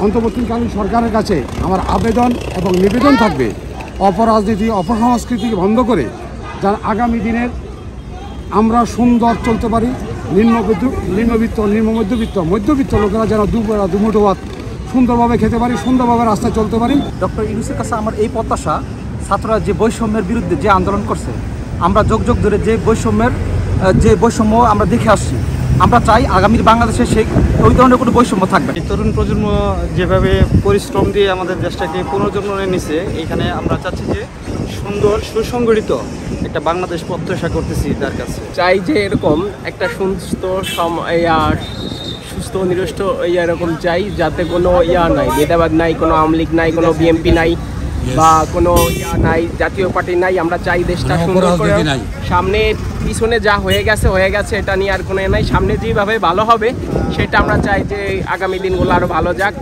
অন্তর্বর্তীকালীন সরকারের কাছে আমার আবেদন এবং নিবেদন থাকবে, অপরাজনীতি অপসংস্কৃতিকে বন্ধ করে যার আগামী দিনের আমরা সুন্দর চলতে পারি, নিম্নবিত্ত মধ্যবিত্ত লোকেরা যেন দুবেলা দুমুঠো ভাত সুন্দরভাবে খেতে পারি, সুন্দরভাবে রাস্তায় চলতে পারি। ডক্টর ইউনূসের কাছে আমার এই প্রত্যাশা, ছাত্ররা যে বৈষম্যের বিরুদ্ধে যে আন্দোলন করছে, আমরা যুগ ধরে যে বৈষম্য আমরা দেখে আসছি, আমরা চাই আগামীর বাংলাদেশে সেই ওই ধরনের কোনো বৈষম্য থাকবে। এই তরুণ প্রজন্ম যেভাবে পরিশ্রম দিয়ে আমাদের দেশটাকে পুনর্জন্মনে নিছে, এখানে আমরা চাচ্ছি যে সুন্দর সুসংগঠিত একটা বাংলাদেশ প্রত্যাশা করতেছি তার কাছে। চাই যে এরকম একটা সুস্থ নিরষ্ট এরকম চাই, যাতে কোনো নাই, ভেদাভেদ নাই, কোনো আওয়ামী লীগ নাই, কোনো বিএনপি নাই, বা কোনো নাই, জাতীয় পার্টি নাই। আমরা চাই দেশটা সুন্দর করে, সামনে পিছনে যা হয়ে গেছে এটা নিয়ে আর কোনো নাই, সামনে যেভাবে ভালো হবে সেটা আমরা চাই যে আগামী দিনগুলো আরও ভালো যাক।